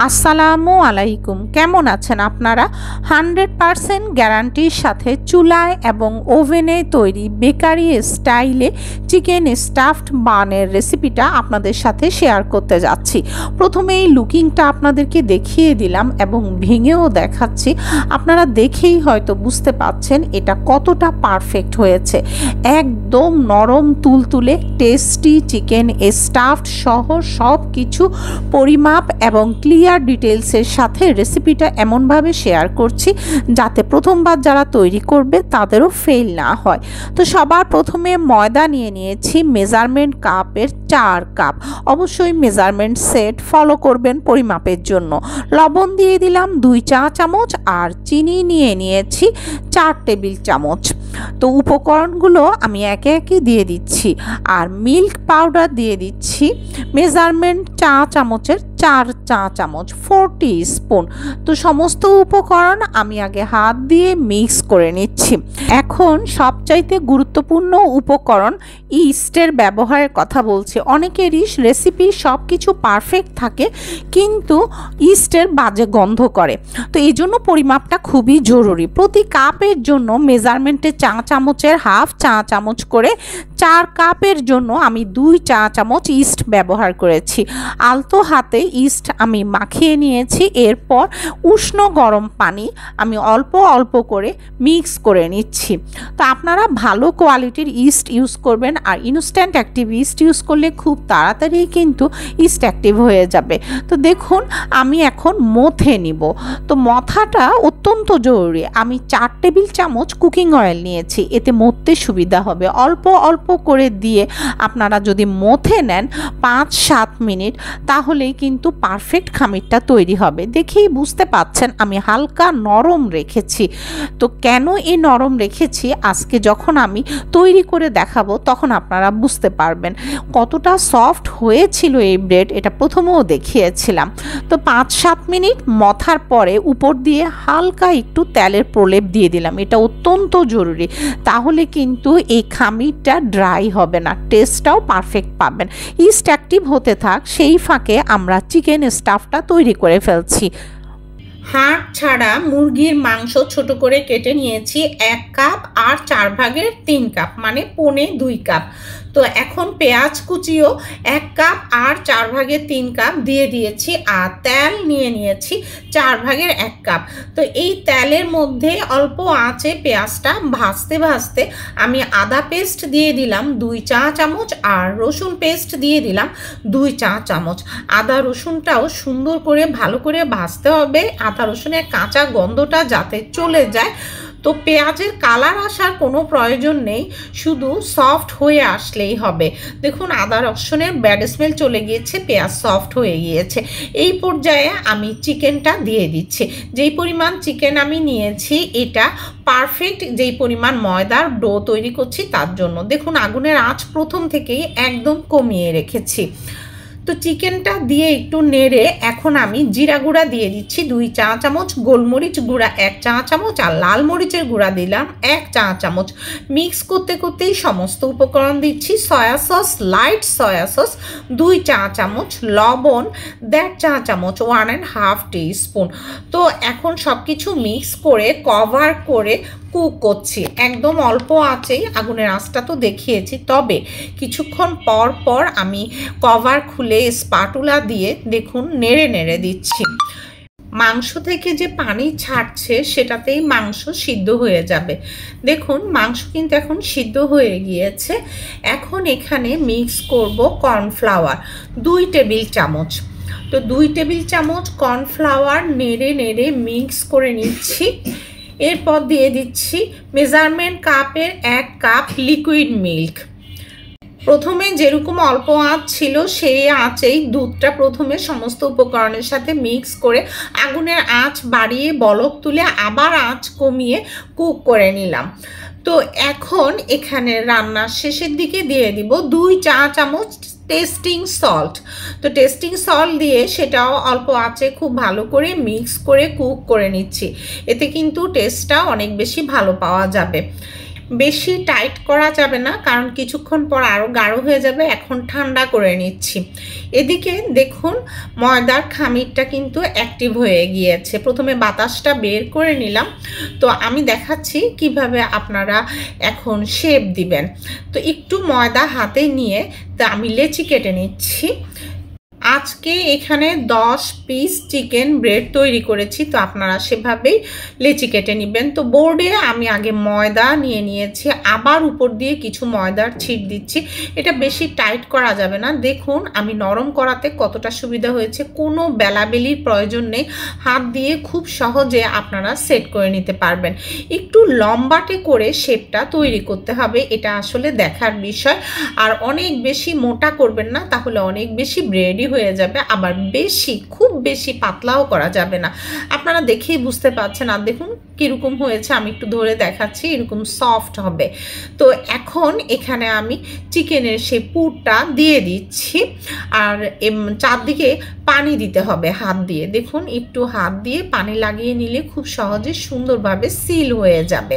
আসসালামু আলাইকুম। কেমন আছেন আপনারা? 100% গ্যারান্টির সাথে চুলায় এবং ওভেনে তৈরি বেকারি স্টাইলে চিকেন স্টাফড বানের রেসিপিটা আপনাদের সাথে শেয়ার করতে যাচ্ছি। প্রথমেই লুকিংটা আপনাদেরকে দেখিয়ে দিলাম এবং ভেঙেও দেখাচ্ছি। আপনারা দেখেই হয়তো বুঝতে পাচ্ছেন এটা কতটা পারফেক্ট হয়েছে। একদম নরম তুলতুলে টেস্টি চিকেন স্টাফড সহ সব কিছু পরিমাপ এবং ক্লিয়ার ডিটেলসের সাথে রেসিপিটা এমনভাবে শেয়ার করছি যাতে প্রথমবার যারা তৈরি করবে তাদেরও ফেল না হয়। তো সবার প্রথমে ময়দা নিয়ে নিয়েছি মেজারমেন্ট কাপের 4 কাপ। অবশ্যই মেজারমেন্ট সেট ফলো করবেন পরিমাপের জন্য। লবণ দিয়ে দিলাম 2 চা চামচ আর চিনি নিয়ে নিয়েছি 4 টেবিল চামচ। তো উপকরণগুলো আমি একে একে দিয়ে দিচ্ছি। আর মিল্ক পাউডার দিয়ে দিচ্ছি মেজারমেন্ট চা চামচের 4 চা চামচ 4 টিস্পুন। তো সমস্ত উপকরণ আমি আগে হাত দিয়ে মিক্স করে নিচ্ছি। এখন সবচাইতে গুরুত্বপূর্ণ উপকরণ ইস্টের ব্যবহারের কথা বলছি। অনেকেরই রেসিপি সব কিছু পারফেক্ট থাকে কিন্তু ইস্টের বাজে গন্ধ করে। তো এই জন্য পরিমাপটা খুবই জরুরি। প্রতি কাপের জন্য মেজারমেন্টে চা চামচের হাফ চা চামচ করে 4 কাপের জন্য আমি 2 চা চামচ ইস্ট ব্যবহার করেছি। আলতো হাতে ইস্ট আমি মাখিয়ে নিয়েছি। এরপর উষ্ণ গরম পানি আমি অল্প অল্প করে মিক্স করে নিচ্ছি। তো আপনারা ভালো কোয়ালিটির ইস্ট ইউজ করবেন আর ইনস্ট্যান্ট অ্যাক্টিভ ইস্ট ইউজ করলে খুব তাড়াতাড়ি কিন্তু ইস্ট অ্যাক্টিভ হয়ে যাবে। তো দেখুন আমি এখন মথে নিব। তো মথাটা অত্যন্ত জরুরি। আমি 4 টেবিল চামচ কুকিং অয়েল নিয়েছি, এতে মথতে সুবিধা হবে। অল্প অল্প করে দিয়ে আপনারা যদি মথে নেন 5-7 মিনিট তাহলেই কিন্তু পারফেক্ট খামিরটা তৈরি হবে। দেখেই বুঝতে পাচ্ছেন আমি হালকা নরম রেখেছি। তো কেন এই নরম রেখেছি আজকে যখন আমি তৈরি করে দেখাবো তখন আপনারা বুঝতে পারবেন কতটা সফট হয়েছিল এই ব্রেড। এটা প্রথমেও দেখিয়েছিলাম। তো 5-7 মিনিট মথার পরে উপর দিয়ে হালকা একটু তেলের প্রলেপ দিয়ে দিলাম। এটা অত্যন্ত জরুরি, তাহলে কিন্তু এই খামিরটা ড্রাই হবে না, টেস্টটাও পারফেক্ট পাবেন। ইস্ট অ্যাক্টিভ হতে থাক, সেই ফাঁকে আমরা চিকেন স্টাফটা তৈরি করে ফেলছি। হাড় ছাড়া মুরগির মাংস ছোট করে কেটে নিয়েছি 1 কাপ আর 4 ভাগের 3 কাপ মানে 1.25 কাপ। তো এখন পেঁয়াজ কুচিও 1 কাপ আর 4 ভাগের 3 কাপ দিয়ে দিয়েছি। আর তেল নিয়ে নিয়েছি 4 ভাগের 1 কাপ। তো এই তেলের মধ্যে অল্প আঁচে পেঁয়াজটা ভাজতে ভাজতে আমি আদা পেস্ট দিয়ে দিলাম 2 চা চামচ আর রসুন পেস্ট দিয়ে দিলাম 2 চা চামচ। আদা রসুনটাও সুন্দর করে ভালো করে ভাজতে হবে, আদা রসুনের কাঁচা গন্ধটা যাতে চলে যায়। তো পেঁয়াজের কালার আসার কোনো প্রয়োজন নেই, শুধু সফট হয়ে আসলেই হবে। দেখুন আদা রসুনের ব্যাড স্মেল চলে গিয়েছে, পেঁয়াজ সফট হয়ে গিয়েছে। এই পর্যায়ে আমি চিকেনটা দিয়ে দিচ্ছি। যেই পরিমাণ চিকেন আমি নিয়েছি এটা পারফেক্ট যেই পরিমাণ ময়দার ডো তৈরি করছি তার জন্য। দেখুন আগুনের আঁচ প্রথম থেকেই একদম কমিয়ে রেখেছি। তো চিকেনটা দিয়ে একটু নেড়ে এখন আমি জিরা গুঁড়া দিয়ে দিচ্ছি 2 চা চামচ, গোলমরিচ গুঁড়া 1 চা চামচ আর লাল মরিচের গুঁড়া দিলাম 1 চা চামচ। মিক্স করতে করতেই সমস্ত উপকরণ দিচ্ছি। Soya sauce, light soya sauce 2 চা চামচ, লবণ 1.5 চা চামচ 1.5 টিস্পুন। তো এখন সব কিছু মিক্স করে কভার করে কুক করছি একদম অল্প আঁচেই। আগুনের আঁচটা তো দেখিয়েছি, তবে কিছুক্ষণ পর পর আমি কভার খুলে স্পাটুলা দিয়ে দেখুন নেড়ে নেড়ে দিচ্ছি। মাংস থেকে যে পানি ছাড়ছে সেটাতেই মাংস সিদ্ধ হয়ে যাবে। দেখুন মাংস কিন্তু এখন সিদ্ধ হয়ে গিয়েছে। এখন এখানে মিক্স করব কর্নফ্লাওয়ার 2 টেবিল চামচ। তো 2 টেবিল চামচ কর্নফ্লাওয়ার নেড়ে নেড়ে মিক্স করে নিচ্ছি। এরপর দিয়ে দিচ্ছি মেজারমেন্ট কাপের 1 কাপ লিকুইড মিল্ক। প্রথমে যেরকম অল্প আঁচ ছিল সেই আঁচেই দুধটা প্রথমে সমস্ত উপকরণের সাথে মিক্স করে আগুনের আঁচ বাড়িয়ে বলক তুলে আবার আঁচ কমিয়ে কুক করে নিলাম। তো এখন এখানে রান্নার শেষের দিকে দিয়ে দিব 2 চা চামচ টেস্টিং সল্ট। তো টেস্টিং সল্ট দিয়ে সেটাও অল্প আঁচে খুব ভালো করে মিক্স করে কুক করে নিচ্ছি। এতে কিন্তু টেস্টটা অনেক বেশি ভালো পাওয়া যাবে। বেশি টাইট করা যাবে না, কারণ কিছুক্ষণ পর আরও গাঢ় হয়ে যাবে। এখন ঠান্ডা করে নিচ্ছি। এদিকে দেখুন ময়দার খামিরটা কিন্তু অ্যাক্টিভ হয়ে গিয়েছে। প্রথমে বাতাসটা বের করে নিলাম। তো আমি দেখাচ্ছি কিভাবে আপনারা এখন শেপ দিবেন। তো একটু ময়দা হাতে নিয়ে তা আমি লেচি কেটে নিচ্ছি। আজকে এখানে 10 পিস চিকেন ব্রেড তৈরি করেছি, তো আপনারা সেভাবেই লেচি কেটে নেবেন। তো বোর্ডে আমি আগে ময়দা নিয়ে নিয়েছি, আবার উপর দিয়ে কিছু ময়দার ছিট দিচ্ছি। এটা বেশি টাইট করা যাবে না। দেখুন আমি নরম করাতে কতটা সুবিধা হয়েছে, কোনো বেলাবেলির প্রয়োজন নেই। হাত দিয়ে খুব সহজে আপনারা সেট করে নিতে পারবেন। একটু লম্বাটে করে শেপটা তৈরি করতে হবে, এটা আসলে দেখার বিষয়। আর অনেক বেশি মোটা করবেন না, তাহলে অনেক বেশি ব্রেডই হয়ে যাবে। আবার খুব বেশি পাতলাও করা যাবে না। আপনারা দেখেই বুঝতে পারছেন। আর দেখুন কিরকম হয়েছে, আমি একটু ধরে দেখাচ্ছি। এরকম সফট হবে। তো এখন এখানে আমি চিকেনের সেই পুরটা দিয়ে দিচ্ছি। আর চারদিকে পানি দিতে হবে হাত দিয়ে। দেখুন একটু হাত দিয়ে পানি লাগিয়ে নিলে খুব সহজে সুন্দরভাবে সিল হয়ে যাবে।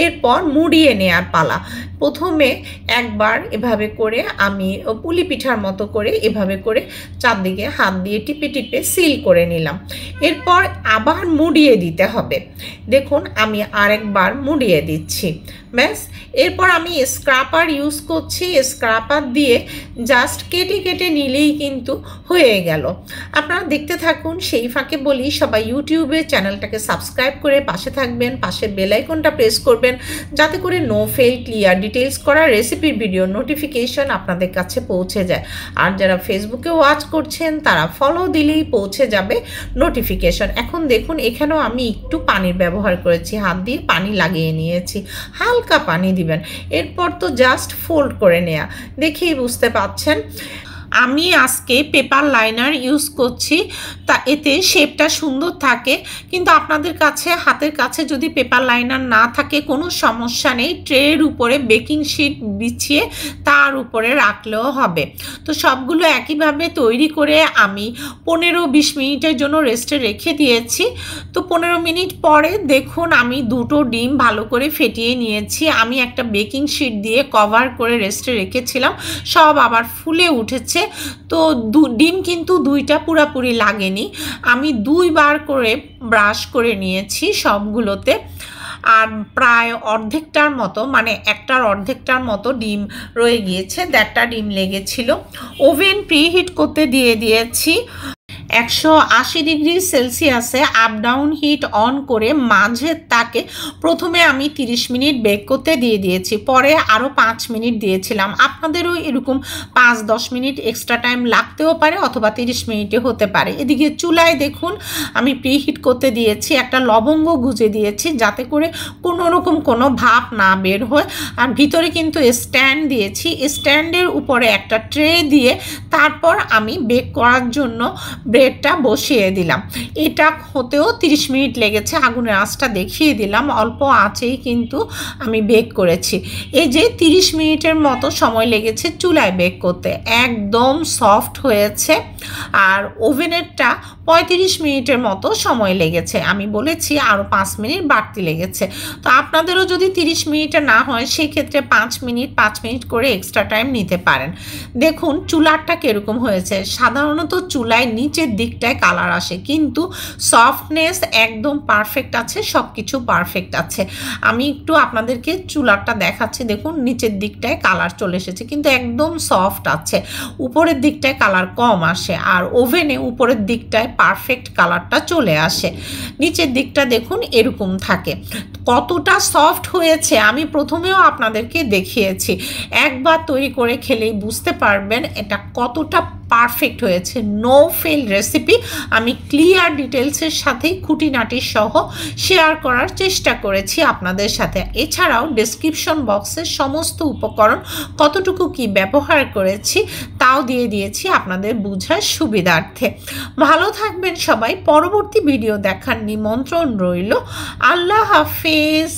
এরপর মুড়িয়ে নেওয়ার পালা। প্রথমে একবার এভাবে করে আমি পুলি পিঠার মতো করে এভাবে করে চারদিকে হাত দিয়ে টিপে টিপে সিল করে নিলাম। এরপর আবার মুড়িয়ে দিতে হবে। দেখুন আমি আরেকবার মুড়িয়ে দিচ্ছি। ব্যাস, এরপর আমি স্ক্রাপার ইউজ করছি। স্ক্রাপার দিয়ে জাস্ট কেটে কেটে নিলেই কিন্তু হয়ে গেল। আপনারা দেখতে থাকুন। সেই ফাঁকে বলি, সবাই ইউটিউবে চ্যানেলটাকে সাবস্ক্রাইব করে পাশে থাকবেন, পাশের বেল আইকনটা প্রেস করবেন, যাতে করে নো ফেল ক্লিয়ার ডিটেলস করা রেসিপির ভিডিও নোটিফিকেশন আপনাদের কাছে পৌঁছে যায়। আর যারা ফেসবুকে ওয়াচ করছেন তারা ফলো দিলেই পৌঁছে যাবে নোটিফিকেশন। এখন দেখুন এখানেও আমি একটু পানির ব্যবহার করেছি, হাত দিয়ে পানি লাগিয়ে নিয়েছি। হালকা পানি দিবেন। এরপর তো জাস্ট ফোল্ড করে নেওয়া, দেখেই বুঝতে পাচ্ছেন। আমি আজকে পেপার লাইনার ইউজ করছি, তা এতে শেপটা সুন্দর থাকে। কিন্তু আপনাদের কাছে হাতের কাছে যদি পেপার লাইনার না থাকে কোনো সমস্যা নেই, ট্রের উপরে বেকিং শিট বিছিয়ে তার উপরে রাখলেও হবে। তো সবগুলো একইভাবে তৈরি করে আমি 15-20 মিনিটের জন্য রেস্টে রেখে দিয়েছি। তো 15 মিনিট পরে দেখুন আমি দুটো ডিম ভালো করে ফেটিয়ে নিয়েছি। আমি একটা বেকিং শিট দিয়ে কভার করে রেস্টে রেখেছিলাম, সব আবার ফুলে উঠেছে। তো ডিম কিন্তু দুইটা পুরাপুরি লাগেনি, আমি 2 বার করে ব্রাশ করে নিয়েছি সবগুলোতে। আর প্রায় অর্ধেকটার মতো, মানে একটার অর্ধেকটার মতো ডিম রয়ে গিয়েছে, 1.5টা ডিম লেগেছিল। ওভেন প্রিহিট করতে দিয়ে দিয়েছি 180 ডিগ্রি সেলসিয়াসে। আপ ডাউন হিট অন করে মাঝের তাকে প্রথমে আমি 30 মিনিট বেক করতে দিয়ে দিয়েছি, পরে আরও 5 মিনিট দিয়েছিলাম। আপনাদেরও এরকম 5-10 মিনিট এক্সট্রা টাইম লাগতেও পারে, অথবা 30 মিনিটে হতে পারে। এদিকে চুলায় দেখুন আমি প্রিহিট করতে দিয়েছি, একটা লবঙ্গ গুজে দিয়েছি যাতে করে কোনো রকম কোনো ভাপ না বের হয়। আর ভিতরে কিন্তু স্ট্যান্ড দিয়েছি, স্ট্যান্ডের উপরে একটা ট্রে দিয়ে তারপর আমি বেক করার জন্য ব্রেডটা বসিয়ে দিলাম। এটা হতেও 30 মিনিট লেগেছে। আগুনের আঁচটা দেখিয়ে দিলাম, অল্প আঁচেই কিন্তু আমি বেক করেছি। এই যে 30 মিনিটের মতো সময় লেগেছে চুলায় বেক করতে, একদম সফট হয়েছে। আর ওভেনেরটা 35 মিনিটের মতো সময় লেগেছে। আমি বলেছি আরও 5 মিনিট বাড়তি লেগেছে। তো আপনাদেরও যদি 30 মিনিটে না হয় সেক্ষেত্রে 5 মিনিট করে এক্সট্রা টাইম নিতে পারেন। দেখুন চুলারটা কীরকম হয়েছে। সাধারণত চুলায় নিচের দিকটায় কালার আসে, কিন্তু সফটনেস একদম পারফেক্ট আছে, সব কিছু পারফেক্ট আছে। আমি একটু আপনাদেরকে চুলারটা দেখাচ্ছি। দেখুন নিচের দিকটায় কালার চলে এসেছে, কিন্তু একদম সফট আছে। উপরের দিকটায় কালার কম আসে, আর ওভেনে উপরের দিকটায় পারফেক্ট কালারটা চলে আসে। নিচের দিকটা দেখুন এরকম থাকে। কতটা সফট হয়েছে আমি প্রথমেও আপনাদেরকে দেখিয়েছি। একবার তৈরি করে খেলেই বুঝতে পারবেন এটা কতটা পারফেক্ট হয়েছে। নো ফেল রেসিপি আমি ক্লিয়ার ডিটেলসের সাথেই খুঁটিনাটি সহ শেয়ার করার চেষ্টা করেছি আপনাদের সাথে। এছাড়াও ডেসক্রিপশন বক্সে সমস্ত উপকরণ কতটুকু কি ব্যবহার করেছি তাও দিয়ে দিয়েছি আপনাদের বোঝার সুবিধার্থে। ভালো থাকবেন সবাই। পরবর্তী ভিডিও দেখার নিমন্ত্রণ রইল। আল্লাহ হাফেজ।